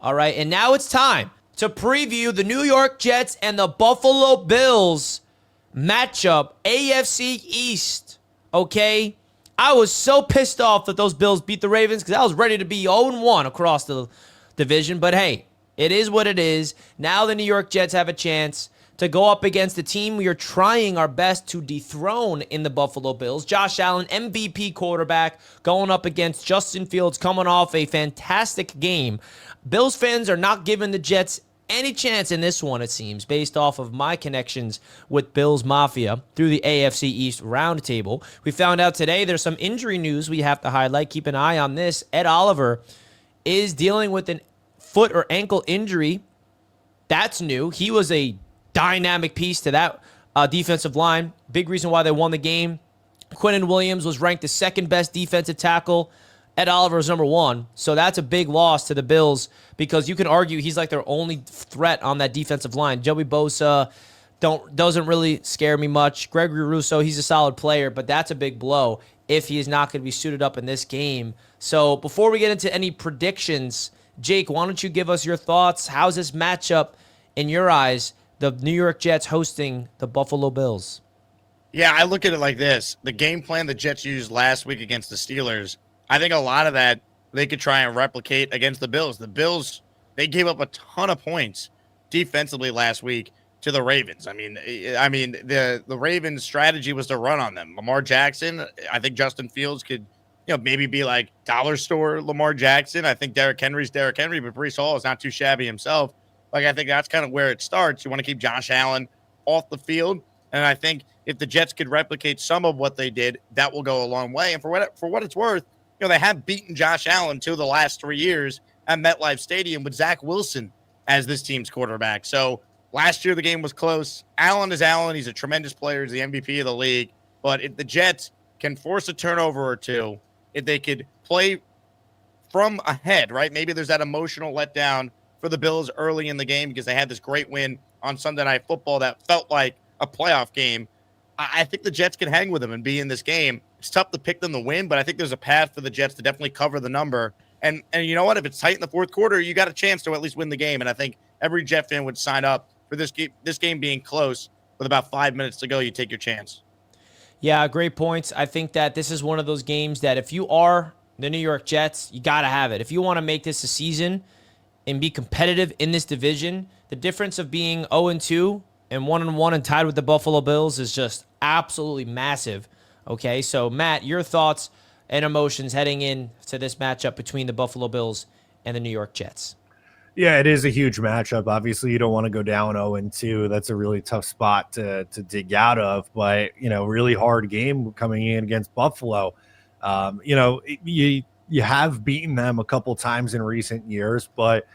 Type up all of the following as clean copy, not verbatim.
All right, and now it's time to preview the New York Jets and the Buffalo Bills matchup, AFC East. Okay? I was so pissed off that those Bills beat the Ravens because I was ready to be 0-1 across the division. But hey, it is what it is. Now the New York Jets have a chance to go up against the team we are trying our best to dethrone in the Buffalo Bills. Josh Allen, MVP quarterback, going up against Justin Fields, coming off a fantastic game. Bills fans are not giving the Jets any chance in this one, it seems, based off of my connections with Bills Mafia through the AFC East Roundtable. We found out today there's some injury news we have to highlight. Keep an eye on this. Ed Oliver is dealing with an foot or ankle injury. That's new. He was a dynamic piece to that defensive line. Big reason why they won the game. Quinnen Williams was ranked the second best defensive tackle. Ed Oliver is number one. So that's a big loss to the Bills because you can argue he's like their only threat on that defensive line. Joey Bosa doesn't really scare me much. Gregory Rousseau, he's a solid player, but that's a big blow if he is not going to be suited up in this game. So before we get into any predictions, Jake, why don't you give us your thoughts? How's this matchup in your eyes, the New York Jets hosting the Buffalo Bills? Yeah, I look at it like this. The game plan the Jets used last week against the Steelers, I think a lot of that they could try and replicate against the Bills. The Bills, they gave up a ton of points defensively last week to the Ravens. I mean, the Ravens' strategy was to run on them. Lamar Jackson, I think Justin Fields could, maybe be like dollar store Lamar Jackson. I think Derrick Henry's Derrick Henry, but Breece Hall is not too shabby himself. Like, I think that's kind of where it starts. You want to keep Josh Allen off the field, and I think if the Jets could replicate some of what they did, that will go a long way. And for what it's worth, they have beaten Josh Allen 2 of the last 3 years at MetLife Stadium with Zach Wilson as this team's quarterback. So last year the game was close. Allen is Allen. He's a tremendous player. He's the MVP of the league. But if the Jets can force a turnover or two, if they could play from ahead, right? Maybe there's that emotional letdown for the Bills early in the game because they had this great win on Sunday Night Football that felt like a playoff game. I think the Jets can hang with them and be in this game. It's tough to pick them to win, but I think there's a path for the Jets to definitely cover the number. And you know what? If it's tight in the fourth quarter, you got a chance to at least win the game. And I think every Jet fan would sign up for this game being close with about 5 minutes to go. You take your chance. Yeah, great points. I think that this is one of those games that if you are the New York Jets, you got to have it. If you want to make this a season and be competitive in this division, the difference of being 0-2 and 1-1 and tied with the Buffalo Bills is just absolutely massive. Okay, so Matt, your thoughts and emotions heading in to this matchup between the Buffalo Bills and the New York Jets. Yeah, it is a huge matchup. Obviously, you don't want to go down 0-2. That's a really tough spot to dig out of. But, really hard game coming in against Buffalo. You have beaten them a couple times in recent years, but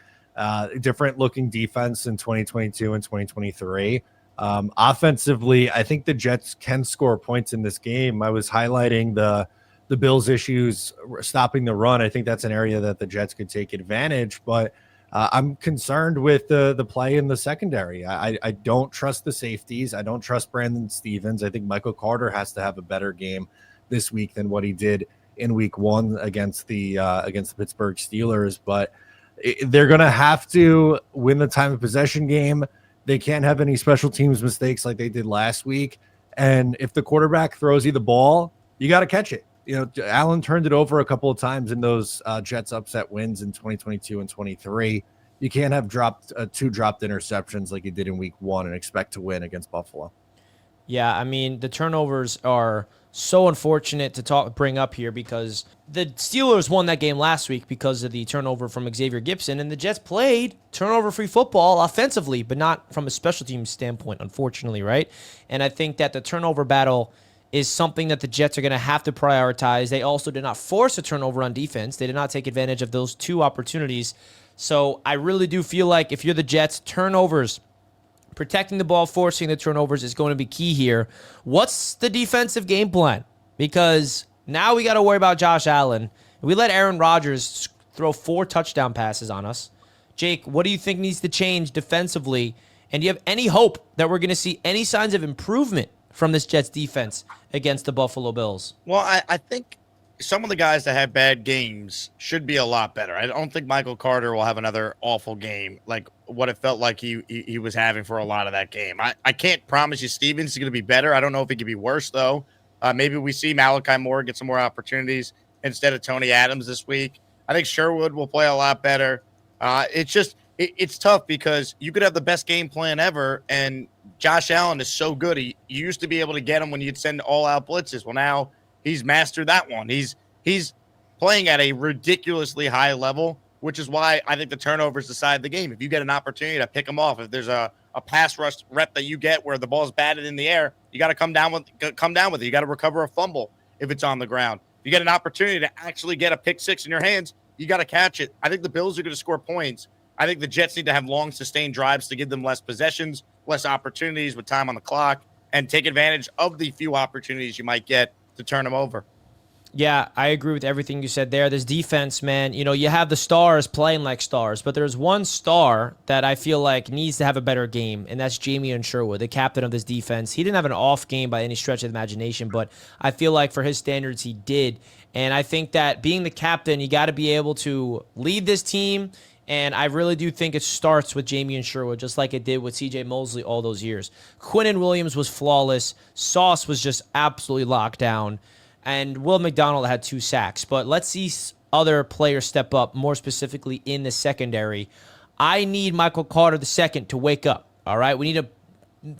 different looking defense in 2022 and 2023. Offensively, I think the Jets can score points in this game. I was highlighting the Bills' issues stopping the run. I think that's an area that the Jets could take advantage, but I'm concerned with the play in the secondary. I don't trust the safeties. I don't trust Brandon Stevens. I think Michael Carter has to have a better game this week than what he did in week 1 against the Pittsburgh Steelers, but they're going to have to win the time of possession game. They can't have any special teams mistakes like they did last week. And if the quarterback throws you the ball, you got to catch it. Allen turned it over a couple of times in those Jets upset wins in 2022 and 23. You can't have two dropped interceptions like you did in week 1 and expect to win against Buffalo. Yeah, I mean, the turnovers are so unfortunate to bring up here because the Steelers won that game last week because of the turnover from Xavier Gipson, and the Jets played turnover-free football offensively, but not from a special team standpoint, unfortunately, right? And I think that the turnover battle is something that the Jets are going to have to prioritize. They also did not force a turnover on defense. They did not take advantage of those 2 opportunities. So I really do feel like if you're the Jets, turnovers, protecting the ball, forcing the turnovers is going to be key here. What's the defensive game plan? Because now we got to worry about Josh Allen. We let Aaron Rodgers throw 4 touchdown passes on us. Jake, what do you think needs to change defensively? And do you have any hope that we're going to see any signs of improvement from this Jets defense against the Buffalo Bills? Well, I think some of the guys that have bad games should be a lot better. I don't think Michael Carter will have another awful game like what it felt like he was having for a lot of that game. I can't promise you Stevens is going to be better. I don't know if it could be worse, though. Maybe we see Malachi Moore get some more opportunities instead of Tony Adams this week. I think Sherwood will play a lot better. It's tough because you could have the best game plan ever, and Josh Allen is so good. You used to be able to get him when you'd send all-out blitzes. Well, now he's mastered that one. He's playing at a ridiculously high level, which is why I think the turnovers decide the game. If you get an opportunity to pick them off, if there's a pass rush rep that you get where the ball's batted in the air, you got to come down with it. You got to recover a fumble if it's on the ground. If you get an opportunity to actually get a pick six in your hands, you got to catch it. I think the Bills are going to score points. I think the Jets need to have long, sustained drives to give them less possessions, less opportunities with time on the clock, and take advantage of the few opportunities you might get to turn them over. Yeah, I agree with everything you said there. This defense, man, you have the stars playing like stars, but there's one star that I feel like needs to have a better game, and that's Jamie Sherwood, the captain of this defense. He didn't have an off game by any stretch of the imagination, but I feel like for his standards, he did. And I think that being the captain, you got to be able to lead this team, and I really do think it starts with Jamie Sherwood, just like it did with C.J. Mosley all those years. Quinnen Williams was flawless. Sauce was just absolutely locked down. And Will McDonald had 2 sacks. But let's see other players step up, more specifically in the secondary. I need Michael Carter II to wake up, all right? We need to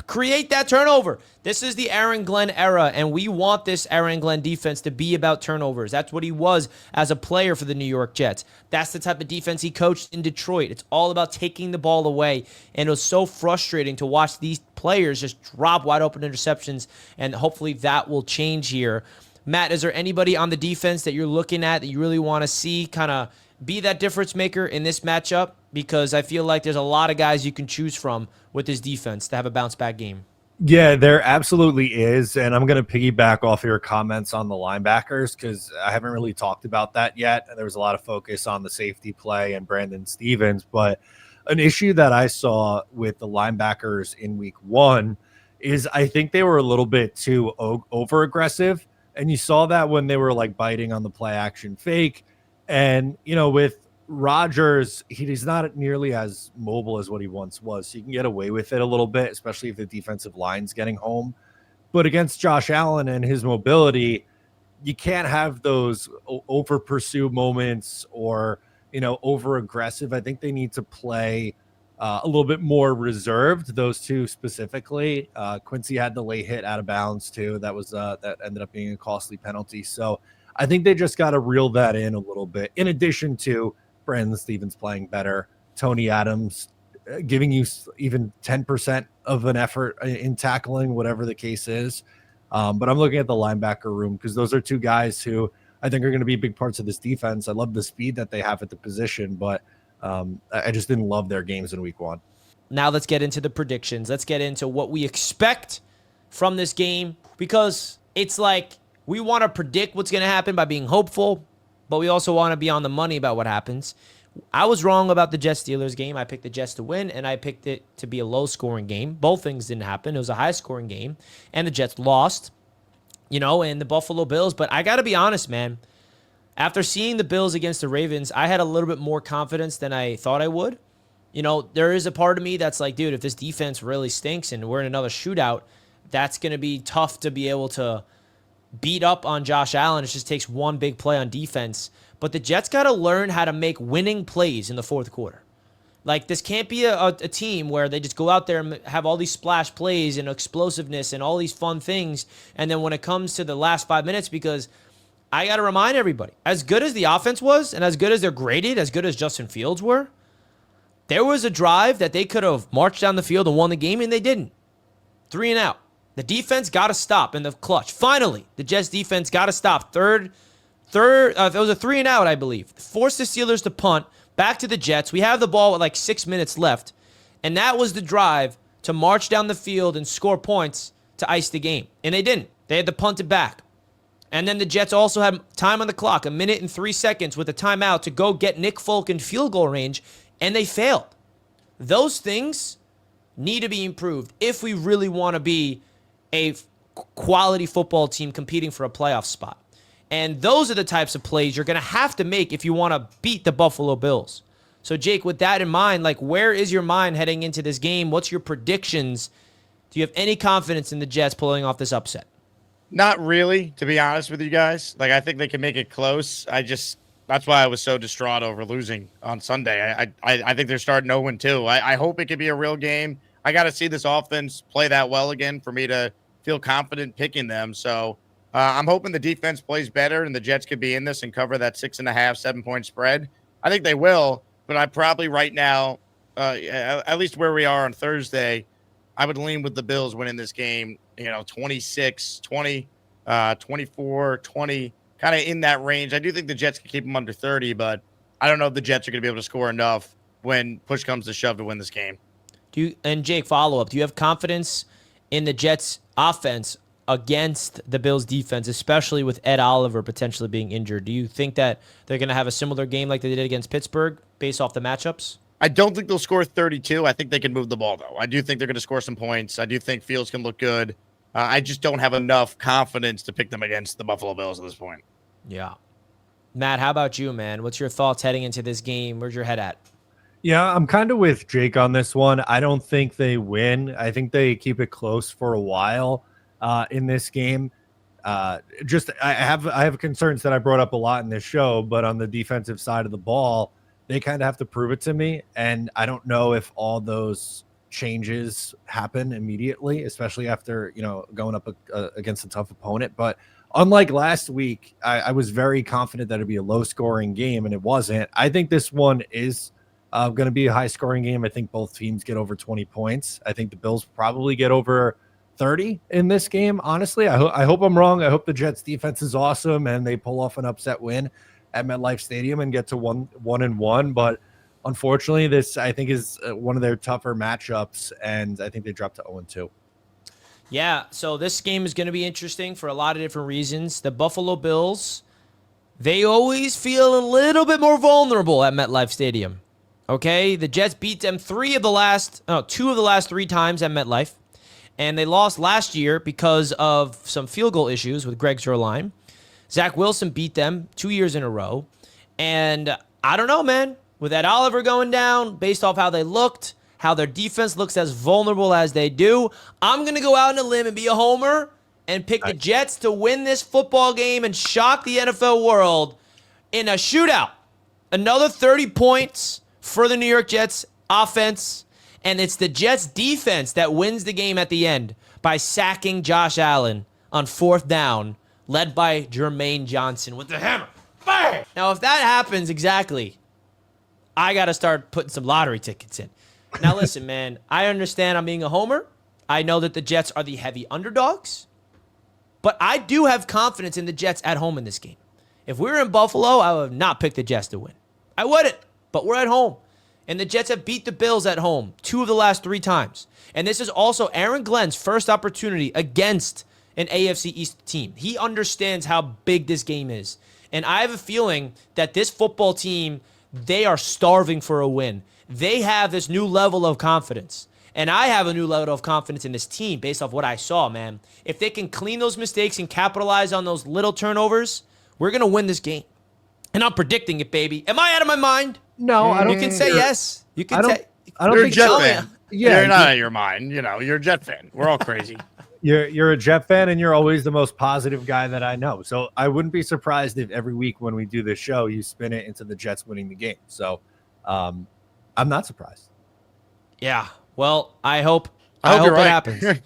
create that turnover. This is the Aaron Glenn era, and we want this Aaron Glenn defense to be about turnovers. That's what he was as a player for the New York Jets. That's the type of defense he coached in Detroit. It's all about taking the ball away, and it was so frustrating to watch these players just drop wide open interceptions, and hopefully that will change here. Matt, is there anybody on the defense that you're looking at that you really want to see kind of be that difference maker in this matchup? Because I feel like there's a lot of guys you can choose from with this defense to have a bounce-back game. Yeah, there absolutely is, and I'm going to piggyback off your comments on the linebackers because I haven't really talked about that yet. There was a lot of focus on the safety play and Brandon Stevens, but an issue that I saw with the linebackers in week 1 is I think they were a little bit too over-aggressive. And you saw that when they were like biting on the play action fake. And, with Rodgers, he's not nearly as mobile as what he once was. So you can get away with it a little bit, especially if the defensive line's getting home. But against Josh Allen and his mobility, you can't have those over pursue moments or, over aggressive. I think they need to play a little bit more reserved, those two specifically. Quincy had the late hit out of bounds too. That was that ended up being a costly penalty. So I think they just got to reel that in a little bit. In addition to Brandon Stevens playing better, Tony Adams giving you even 10% of an effort in tackling, whatever the case is. But I'm looking at the linebacker room because those are two guys who I think are going to be big parts of this defense. I love the speed that they have at the position, but I just didn't love their games in week 1. Now let's get into the predictions. Let's get into what we expect from this game, because it's like we want to predict what's going to happen by being hopeful, but we also want to be on the money about what happens. I was wrong about the Jets-Steelers game. I picked the Jets to win, and I picked it to be a low-scoring game. Both things didn't happen. It was a high-scoring game, and the Jets lost, and the Buffalo Bills. But I got to be honest, man. After seeing the Bills against the Ravens, I had a little bit more confidence than I thought I would. There is a part of me that's like, dude, if this defense really stinks and we're in another shootout, that's going to be tough to be able to beat up on Josh Allen. It just takes one big play on defense. But the Jets got to learn how to make winning plays in the fourth quarter. Like, this can't be a team where they just go out there and have all these splash plays and explosiveness and all these fun things, and then when it comes to the last 5 minutes, because I got to remind everybody, as good as the offense was and as good as they're graded, as good as Justin Fields were, there was a drive that they could have marched down the field and won the game, and they didn't. 3 and out. The defense got to stop in the clutch. Finally, the Jets defense got to stop. It was a 3 and out, I believe. Forced the Steelers to punt back to the Jets. We have the ball with like 6 minutes left, and that was the drive to march down the field and score points to ice the game, and they didn't. They had to punt it back. And then the Jets also had time on the clock, 1 minute and 3 seconds with a timeout to go get Nick Folk in field goal range, and they failed. Those things need to be improved if we really want to be a quality football team competing for a playoff spot. And those are the types of plays you're going to have to make if you want to beat the Buffalo Bills. So, Jake, with that in mind, like, where is your mind heading into this game? What's your predictions? Do you have any confidence in the Jets pulling off this upset? Not really, to be honest with you guys. Like, I think they can make it close. That's why I was so distraught over losing on Sunday. I think they're starting 0-2. I hope it could be a real game. I got to see this offense play that well again for me to feel confident picking them. So I'm hoping the defense plays better and the Jets could be in this and cover that 6.5, 7-point spread. I think they will, but I probably right now, at least where we are on Thursday, I would lean with the Bills winning this game, 26-20, 24-20, kind of in that range. I do think the Jets can keep them under 30, but I don't know if the Jets are going to be able to score enough when push comes to shove to win this game. And Jake, follow up. Do you have confidence in the Jets offense against the Bills defense, especially with Ed Oliver potentially being injured? Do you think that they're going to have a similar game like they did against Pittsburgh based off the matchups? I don't think they'll score 32. I think they can move the ball, though. I do think they're going to score some points. I do think Fields can look good. I just don't have enough confidence to pick them against the Buffalo Bills at this point. Yeah. Matt, how about you, man? What's your thoughts heading into this game? Where's your head at? Yeah, I'm kind of with Jake on this one. I don't think they win. I think they keep it close for a while in this game. I have concerns that I brought up a lot in this show, but on the defensive side of the ball, they kind of have to prove it to me. And I don't know if all those changes happen immediately, especially after, going up against a tough opponent. But unlike last week, I was very confident that it'd be a low scoring game, and it wasn't. I think this one is going to be a high scoring game. I think both teams get over 20 points. I think the Bills probably get over 30 in this game. Honestly, I hope I'm wrong. I hope the Jets defense is awesome and they pull off an upset win at MetLife Stadium and get to 1-1. But unfortunately, this I think is one of their tougher matchups, and I think they dropped to 0-2. Yeah, so this game is going to be interesting for a lot of different reasons. The Buffalo Bills, they always feel a little bit more vulnerable at MetLife Stadium. Okay, the Jets beat them two of the last 3 times at MetLife, and they lost last year because of some field goal issues with Greg Zuerlein. Zach Wilson beat them 2 years in a row, and I don't know, man. With Ed Oliver going down, based off how they looked, how their defense looks as vulnerable as they do, I'm going to go out on a limb and be a homer and pick the Jets to win this football game and shock the NFL world in a shootout. Another 30 points for the New York Jets offense, and it's the Jets defense that wins the game at the end by sacking Josh Allen on 4th down, led by Jermaine Johnson with the hammer. Bang! Now, if that happens exactly, I got to start putting some lottery tickets in. Now, listen, man, I understand I'm being a homer. I know that the Jets are the heavy underdogs, but I do have confidence in the Jets at home in this game. If we were in Buffalo, I would not pick the Jets to win. I wouldn't, but we're at home. And the Jets have beat the Bills at home 2 of the last 3 times. And this is also Aaron Glenn's first opportunity against an AFC East team. He understands how big this game is. And I have a feeling that this football team, they are starving for a win. They have this new level of confidence. And I have a new level of confidence in this team based off what I saw, man. If they can clean those mistakes and capitalize on those little turnovers, we're going to win this game. And I'm predicting it, baby. Am I out of my mind? No, I don't. You can say yes. You can say. I don't You're think a Jet so. fan. Yeah, you're not out of your mind. You're a Jet fan. We're all crazy. You're a Jet fan, and you're always the most positive guy that I know. So I wouldn't be surprised if every week when we do this show, you spin it into the Jets winning the game. So I'm not surprised. Yeah. Well, I hope you're it right. happens. I too.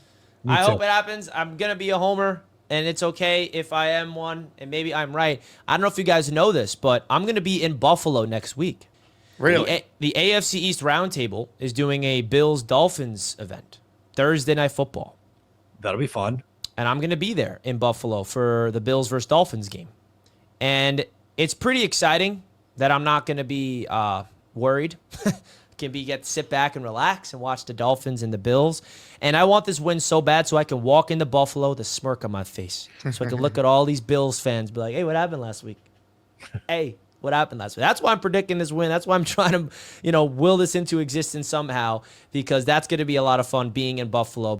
hope it happens. I'm going to be a homer, and it's okay if I am one, and maybe I'm right. I don't know if you guys know this, but I'm going to be in Buffalo next week. Really? The AFC East Roundtable is doing a Bills-Dolphins event, Thursday Night Football. That'll be fun. And I'm going to be there in Buffalo for the Bills versus Dolphins game. And it's pretty exciting that I'm not going to be worried. Get to sit back and relax and watch the Dolphins and the Bills. And I want this win so bad so I can walk into Buffalo with a smirk on my face. So I can look at all these Bills fans and be like, hey, what happened last week? Hey, what happened last week? That's why I'm predicting this win. That's why I'm trying to, will this into existence somehow, because that's going to be a lot of fun being in Buffalo.